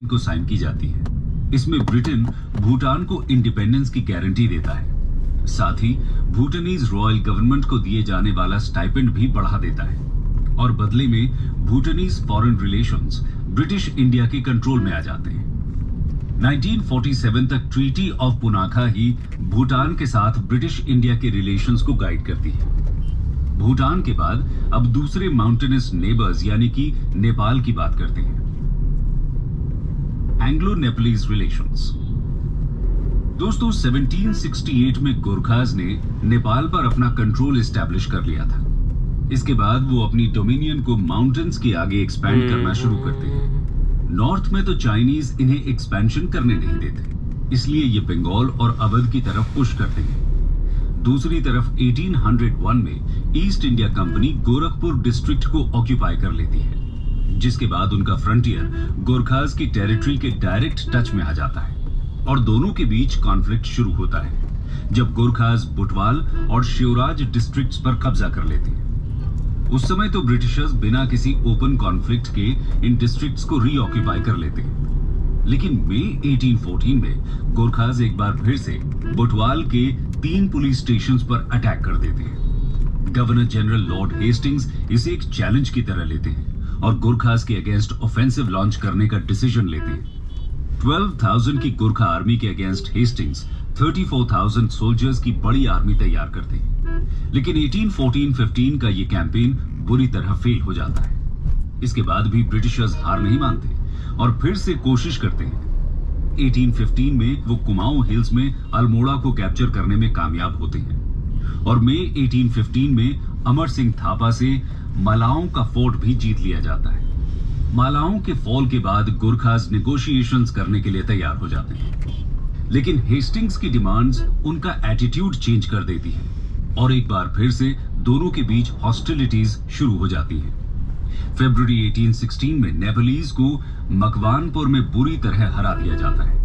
को साइन की जाती है। इसमें ब्रिटेन भूटान को इंडिपेंडेंस की गारंटी देता है। साथ ही भूटानीज रॉयल गवर्नमेंट को दिए जाने वाला स्टाइपेंड भी बढ़ा देता है और बदले में भूटानीज फॉरेन रिलेशंस ब्रिटिश इंडिया के कंट्रोल में आ जाते हैं। 1947 तक ट्रीटी ऑफ पुनाखा ही भूटान के साथ ब्रिटिश इंडिया के रिलेशंस को गाइड करती है। भूटान के बाद अब दूसरे माउंटेनस नेबर्स यानी कि नेपाल की बात करते हैं। Anglo Nepalese relations. दोस्तों 1768 में गोरखास ने नेपाल पर अपना कंट्रोल एस्टैब्लिश कर लिया था। इसके बाद वो अपनी डोमिनियन को माउंटेन्स के आगे एक्सपैंड करना शुरू करते हैं। नॉर्थ में तो चाइनीज इन्हें एक्सपेंशन करने नहीं देते, इसलिए ये बंगाल और अवध की तरफ पुश करते हैं। दूसरी तरफ 1801 में east India company Gorakhpur district को ऑक्यूपाई कर लेती है, जिसके बाद उनका फ्रंटियर गोरखास की टेरिटरी के डायरेक्ट टच में आ जाता है और दोनों के बीच कॉन्फ्लिक्ट शुरू होता है जब गोरखास बुटवाल और शिवराज डिस्ट्रिक्ट्स पर कब्जा कर लेते हैं। उस समय तो ब्रिटिशर्स बिना किसी ओपन कॉन्फ्लिक्ट के इन डिस्ट्रिक्ट्स को रीऑक्यूपाई कर लेते हैं, लेकिन मई 1814 में गोरखास एक बार फिर से बुटवाल के 3 पुलिस स्टेशंस पर अटैक कर देते हैं। गवर्नर जनरल लॉर्ड हेस्टिंग्स इसे एक चैलेंज की तरह लेते हैं और गोरखास के अगेंस्ट ऑफेंसिव लॉन्च करने का डिसीजन लेते हैं। 12,000 की गोरखा आर्मी के अगेंस्ट हेस्टिंग्स 34,000 सोल्जर्स की बड़ी आर्मी तैयार करते हैं, लेकिन 1814-15 का ये कैंपेन बुरी तरह फेल हो जाता है। इसके बाद भी ब्रिटिशर्स हार नहीं मानते और फिर से कोशिश करते हैं। 1815 में वो कुमाऊं हिल्स में अल्मोड़ा को कैप्चर करने में कामयाब होते हैं और मई 1815 में अमर सिंह थापा से मालाओं का फोर्ट भी जीत लिया जाता है। मालाओं के फॉल के बाद गोरखास नेगोशिएशंस करने के लिए तैयार हो जाते हैं, लेकिन हेस्टिंग्स की डिमांड्स उनका एटीट्यूड चेंज कर देती है और एक बार फिर से दोनों के बीच हॉस्टिलिटीज शुरू हो जाती हैं। फरवरी 1816 में नेपालीज को मकवानपुर में बुरी तरह हरा दिया जाता है।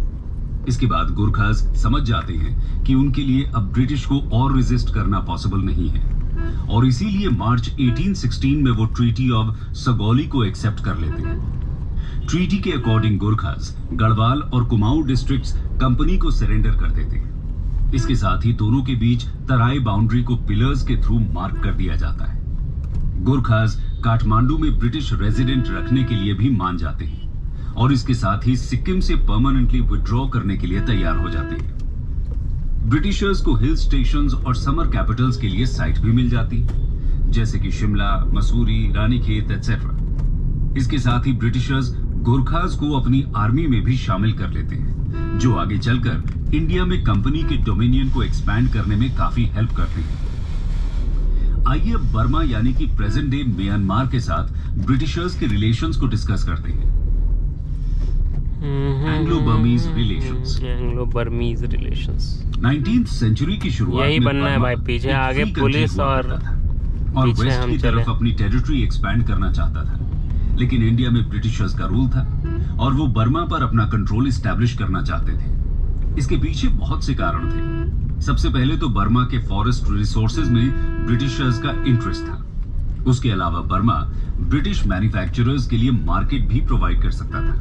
इसके बाद गोरखास समझ जाते हैं कि उनके लिए अब ब्रिटिश को और रेजिस्ट करना पॉसिबल नहीं है और इसीलिए मार्च 1816 में वो ट्रीटी ऑफ सगौली को एक्सेप्ट कर लेते हैं। ट्रीटी के अकॉर्डिंग गोरखास गढ़वाल और कुमाऊं डिस्ट्रिक्ट्स कंपनी को सरेंडर कर देते हैं। इसके साथ ही दोनों के बीच तराई बाउंड्री को पिलर्स के थ्रू मार्क कर दिया जाता है। गोरखास काठमांडू में ब्रिटिश रेजिडेंट रखने के लिए भी मान जाते हैं और इसके साथ ही सिक्किम से परमानेंटली विड्रॉ करने के लिए तैयार हो जाते हैं। ब्रिटिशर्स को हिल स्टेशंस और समर कैपिटल्स के लिए साइट भी मिल जाती है, जैसे कि शिमला, मसूरी, रानीखेत एटसेट्रा। इसके साथ ही ब्रिटिशर्स गोरखास को अपनी आर्मी में भी शामिल कर लेते हैं, जो आगे चलकर इंडिया में कंपनी के डोमिनियन को एक्सपैंड करने में काफी हेल्प करते हैं। आइए अब बर्मा यानी कि प्रेजेंट डे म्यांमार के साथ ब्रिटिशर्स के रिलेशंस को डिस्कस करते हैं। Anglo Burmese relations. Anglo Burmese relations 19th century की शुरुआत यही में बनना है भाई, पीछे आगे पुलिस और वेस्ट की तरफ अपनी टेरिटरी एक्सपैंड करना चाहता था, लेकिन इंडिया में ब्रिटिशर्स का रूल था और वो बर्मा पर अपना कंट्रोल एस्टैब्लिश करना चाहते थे। इसके पीछे बहुत से कारण थे। सबसे पहले तो बर्मा के फॉरेस्ट रिसोर्सेज में ब्रिटिशर्स का इंटरेस्ट था। उसके अलावा बर्मा ब्रिटिश मैन्युफैक्चरर्स के लिए मार्केट भी प्रोवाइड कर सकता था।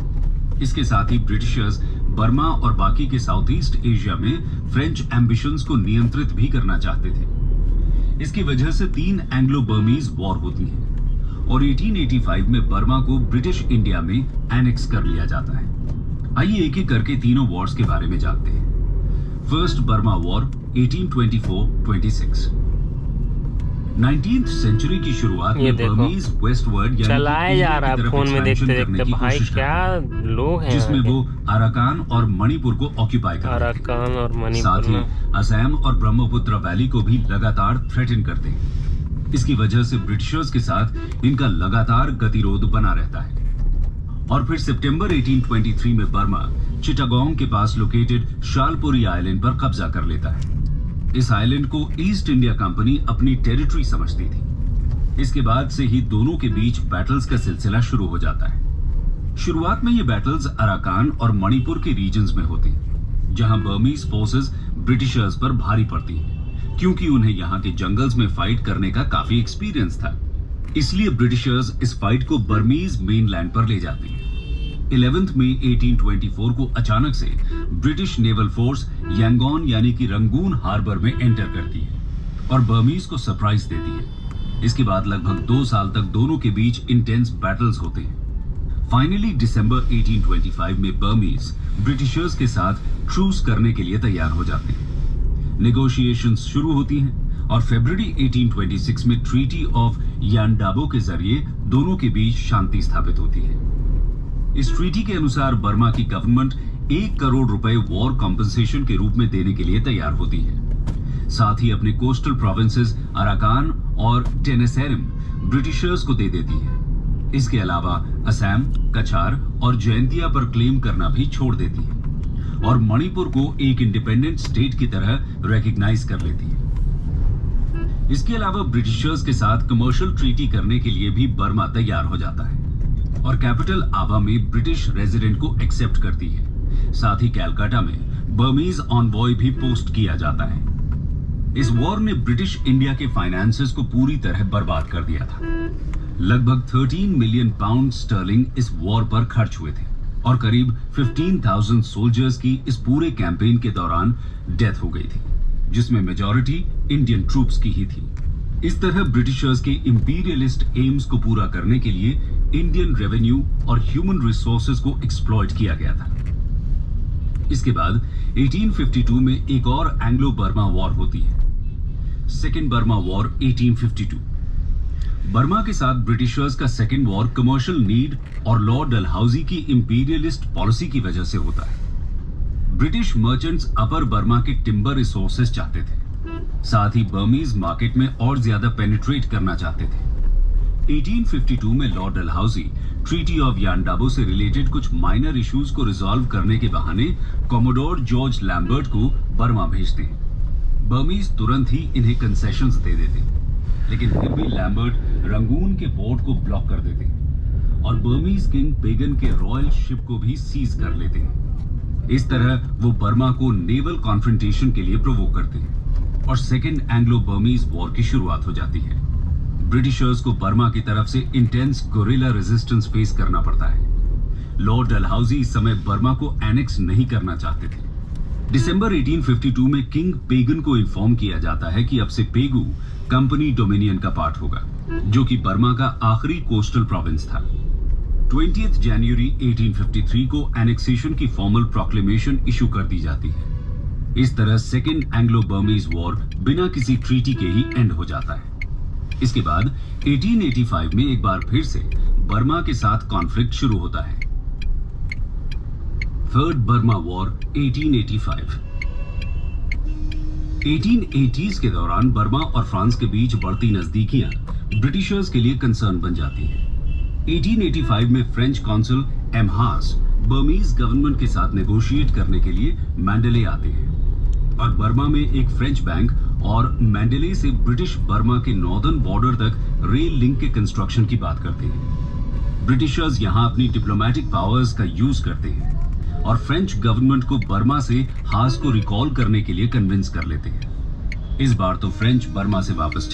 इसके साथ ही ब्रिटिशर्स बर्मा और बाकी के साउथ ईस्ट एशिया में फ्रेंच एम्बिशंस को नियंत्रित भी करना चाहते थे। इसकी वजह से 3 एंग्लो बर्मीज वॉर होती है और 1885 में बर्मा को ब्रिटिश इंडिया में एनेक्स कर लिया जाता है। आइए एक एक करके तीनों वॉर्स के बारे में जानते हैं। First Burma war 1824-26। 19th century की शुरुआत में बर्मीज वेस्टवर्ड चलाया जा रहा है फोन में देखते देखते भाई, क्या लोग हैं, जिसमें वो अराकान और मणिपुर को ऑक्यूपाई करते हैं। अराकान और मणिपुर, साथ ही असम और ब्रह्मपुत्र वैली को भी लगातार थ्रेटन करते हैं। इसकी वजह से ब्रिटिशर्स के साथ इनका लगातार गतिरोध बना रहता है। और फिर सितंबर 1823 में बर्मा चिटागोंग के पास लोकेटेड शालपुरी आइलैंड पर कब्जा कर लेता है। इस आइलैंड को ईस्ट इंडिया कंपनी अपनी टेरिटरी समझती थी। इसके बाद से ही दोनों के बीच बैटल्स का सिलसिला शुरू हो जाता है। शुरुआत में ये बैटल्स अराकान और मणिपुर के रीजन्स में होते हैं, जहां बर्मीज फोर्सेस ब्रिटिशर्स पर भारी पड़ती हैं, क्योंकि उन्हें यहां के जंगल्स में फाइट करने का काफी एक्सपीरियंस था। इसलिए ब्रिटिशर्स इस फाइट को बर्मीज मेनलैंड पर ले जाते हैं। 11 मई 1824 को अचानक से ब्रिटिश नेवल फोर्स यांगोन यानी कि रंगून हार्बर में एंटर करती है और बर्मीज को सरप्राइज देती है। इसके बाद लगभग 2 साल तक दोनों के बीच इंटेंस बैटल्स होते हैं। फाइनली दिसंबर 1825 में बर्मीज ब्रिटिशर्स के साथ ट्रूस करने के लिए तैयार हो जाते हैं। नेगोशिएशंस शुरू होती हैं और फरवरी 1826 में ट्रीटी ऑफ यांडाबो के जरिए दोनों के बीच शांति स्थापित होती है। इस ट्रीटी के अनुसार बर्मा की गवर्नमेंट 1 करोड़ रुपए वॉर कॉम्पेंसेशन के रूप में देने के लिए तैयार होती है। साथ ही अपने कोस्टल प्रोविंसेस अराकान और टेनेसेरिम ब्रिटिशर्स को दे देती है। इसके अलावा असम, कछार और जयंतिया पर क्लेम करना भी छोड़ देती है और मणिपुर को एक इंडिपेंडेंट स्टेट की तरह रिकॉग्नाइज कर लेती है। इसके अलावा ब्रिटिशर्स के साथ कमर्शियल ट्रीटी करने के लिए भी बर्मा तैयार हो जाता है और कैपिटल आवा में ब्रिटिश रेजिडेंट को एक्सेप्ट करती है। साथ ही कैलकाटा में बर्मीज ऑनवॉय भी पोस्ट किया जाता है। इस वॉर ने ब्रिटिश इंडिया के फाइनेंसेस को पूरी तरह बर्बाद कर दिया था। लगभग 13 मिलियन पाउंड स्टर्लिंग इस वॉर पर खर्च हुए थे और करीब 15,000 सोल्जर्स की इस पूरे कैंपेन के दौरान डेथ हो गई थी, जिसमें मेजॉरिटी इंडियन ट्रूप्स की ही थी। इस तरह ब्रिटिशर्स के इंपीरियलिस्ट एम्स को पूरा करने के लिए इंडियन रेवेन्यू और ह्यूमन रिसोर्सेज को एक्सप्लॉइट किया गया था। इसके बाद 1852 में एक और एंग्लो बर्मा वॉर होती है, सेकेंड बर्मा वॉर 1852। बर्मा के साथ ब्रिटिशर्स का सेकेंड वॉर कमर्शियल नीड और लॉर्ड डलहौजी की इंपीरियलिस्ट पॉलिसी की वजह से होता है। ब्रिटिश मर्चेंट्स अपर बर्मा के टिम्बर रिसोर्सेज चाहते थे, साथ ही बर्मीज मार्केट में और ज्यादा पेनिट्रेट करना चाहते थे। 1852 में Lord Dalhousie treaty of Yandabo से रिलेटेड कुछ माइनर इश्यूज को रिजॉल्व करने के बहाने कॉमोडोर जॉर्ज लैम्बर्ट को बर्मा भेजते हैं। बर्मीज तुरंत ही इन्हें कंसेशंस दे देते हैं, लेकिन फिर भी लैम्बर्ट रंगून के पोर्ट को ब्लॉक कर देते हैं और बर्मीज किंग पेगन के रॉयल शिप को भी सीज कर लेते हैं। इस तरह वो बर्मा को नेवल कॉन्फ्रंटेशन के लिए प्रोवोक करते हैं और सेकेंड एंग्लो बर्मीज वॉर की शुरुआत हो जाती है। ब्रिटिशर्स को बर्मा की तरफ से इंटेंस गोरिल्ला रेजिस्टेंस फेस करना पड़ता है। लॉर्ड डलहौजी इस समय बर्मा को एनेक्स नहीं करना चाहते थे। दिसंबर 1852 में किंग पेगन को इन्फॉर्म किया जाता है कि अब से पेगू कंपनी डोमिनियन का पार्ट होगा, जो कि बर्मा का आखिरी कोस्टल प्रोविंस था। 20 जनवरी 1853 को एनेक्सेशन की फॉर्मल प्रोक्लेमेशन इशू कर दी जाती है। इस तरह सेकेंड एंग्लो बर्मीज वॉर बिना किसी ट्रीटी के ही एंड हो जाता है। इसके बाद 1885 में एक बार फिर से बर्मा के साथ कॉन्फ्लिक्ट शुरू होता है। Third Burma war 1885। 1880s के दौरान बर्मा और फ्रांस के बीच बढ़ती नजदीकियां ब्रिटिशर्स के लिए कंसर्न बन जाती हैं। 1885 में फ्रेंच कॉन्सल एमहास बर्मीज गवर्नमेंट के साथ नेगोशिएट करने के लिए मैंडेले आते हैं और बर्मा में एक फ्रेंच बैंक और मैंडेले से ब्रिटिश बर्मा के नॉर्दर्न बॉर्डर तक रेल लिंक के कंस्ट्रक्शन की बात करते हैं। ब्रिटिशर्स यहां अपनी डिप्लोमेटिक पावर्स का यूज करते हैं और फ्रेंच गवर्नमेंट को बर्मा से हास को रिकॉल करने के लिए कन्विंस कर लेते हैं। इस बार तो फ्रेंच बर्मा से वापस